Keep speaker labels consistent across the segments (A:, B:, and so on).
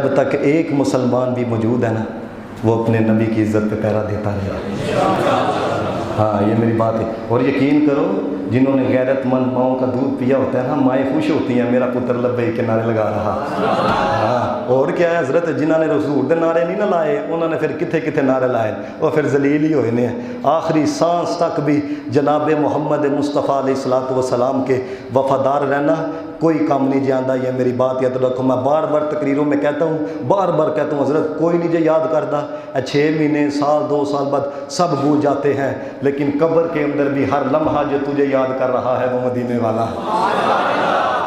A: جب تک ایک مسلمان بھی موجود ہے نا وہ اپنے نبی کی عزت پہ پہرا دیتا رہے گا۔ ہاں یہ میری بات ہے، اور یقین کرو جنہوں نے غیرت مند ماؤں کا دودھ پیا ہوتا ہے نا، مائیں خوش ہوتی ہیں میرا پتر لبیک کے نعرے لگا رہا۔ ہاں اور کیا ہے حضرت، جنہوں نے رسول دے نعرے نہیں نہ لائے انہوں نے پھر کتھے کتھے نعرے لائے، وہ پھر ذلیل ہی ہوئے نے۔ آخری سانس تک بھی جناب محمد مصطفیٰ علیہ الصلوۃ والسلام کے وفادار رہنا کوئی کام نہیں جانتا۔ یہ میری بات یاد رکھو، میں بار بار تقریروں میں کہتا ہوں، بار بار کہتا ہوں حضرت کوئی نہیں جو یاد کرتا، 6 مہینے سال 2 سال بعد سب بھول جاتے ہیں، لیکن قبر کے اندر بھی ہر لمحہ جو تجھے یاد کر رہا ہے وہ مدینے والا ہے،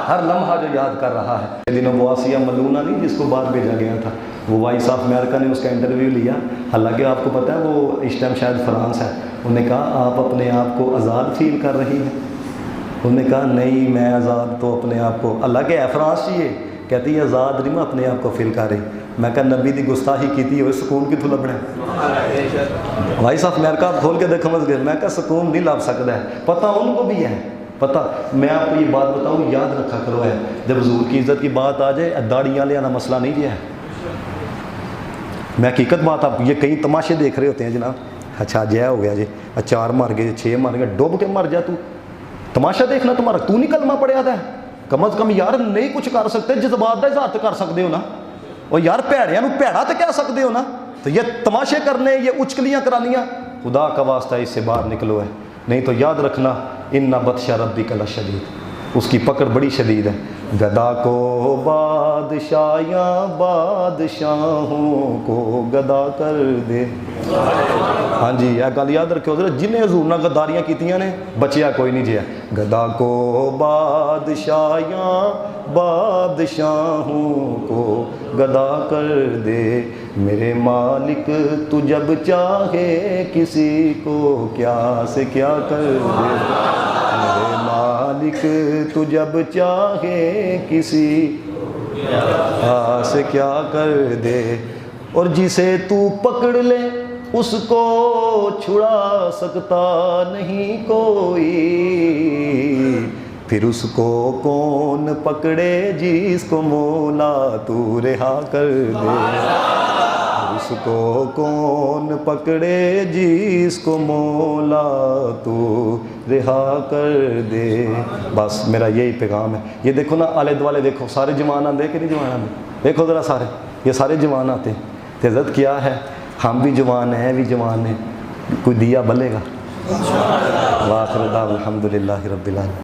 A: ہر لمحہ جو یاد کر رہا ہے۔ دنوں وہ آسیہ ملونہ نہیں جس کو بعد بھیجا گیا تھا، وہ وائس آف امریکہ نے اس کا انٹرویو لیا، حالانکہ آپ کو پتہ ہے وہ اس ٹائم شاید فرانس ہے۔ انہوں نے کہا آپ اپنے آپ کو آزاد فیل کر رہی ہیں؟ انہوں نے کہا نہیں میں آزاد تو اپنے آپ کو، اللہ کے ہے فرانس چاہیے، کہتی ہے آزاد نہیں میں اپنے آپ کو فیل کر رہی۔ میں کہا نبی دی گستاخی کیتی ہوئے سکون کی تو لبنا ہے؟ وائس آف امریکہ آپ کھول کے دیکھو مز گئے، میں کہا سکون نہیں لب سکتا ہے، پتہ ان کو بھی ہے پتہ۔ میں آپ کو یہ بات بتاؤں یاد رکھا کرو ہے، جب حضور کی عزت کی بات آ جائے داڑیاں لے آنا مسئلہ نہیں جو ہے، میں حقیقت بات آپ یہ کئی تماشے دیکھ رہے ہوتے ہیں جناب، اچھا جے ہو گیا جی 4 مر گئے 6 مر گئے، ڈوب کے مر جا تو تماشا دیکھنا تمہارا، تو نہیں کلمہ پڑھیا تھا کم از کم یار، نہیں کچھ کر سکتے جذبات کا اظہار تو کر سکتے ہو نا، اور یار پیڑیاں نو پیڑا تو کہہ سکتے ہو نا، تو یہ تماشے کرنے یہ اچکلیاں کرانیاں خدا کا واسطہ اس سے باہر نکلو ہے، نہیں تو یاد رکھنا ان بطش ربک لشدید، اس کی پکڑ بڑی شدید ہے۔ گدا کو بادشاہیاں بادشاہوں کو گدا کر دے، ہاں جی یہ گل یاد رکھو حضرت، جنہیں حضور نہ غداریاں کیتیاں نے بچیا کوئی نہیں جیا۔ گدا کو بادشاہیاں بادشاہوں کو گدا کر دے، میرے مالک تو جب چاہے کسی کو کیا سے کیا کر دے، میرے مالک تو جب چاہے کسی سے کیا کر دے، اور جسے تو پکڑ لے اس کو چھڑا سکتا نہیں کوئی، پھر اس کو کون پکڑے جس کو مولا تو رہا کر دے، اس کو کون پکڑے جس کو مولا تو رہا کر دے۔ بس میرا یہی پیغام ہے۔ یہ دیکھو نا آلے دوالے دیکھو سارے جوان آتے کہ نہیں جوان آتے، دیکھو ذرا سارے یہ سارے جوان آتے ہیں، عزت کیا ہے ہم بھی جوان ہیں بھی جوان ہیں، کوئی دیا بلے گا۔ وآخر دعوانا الحمدللہ رب العالمین۔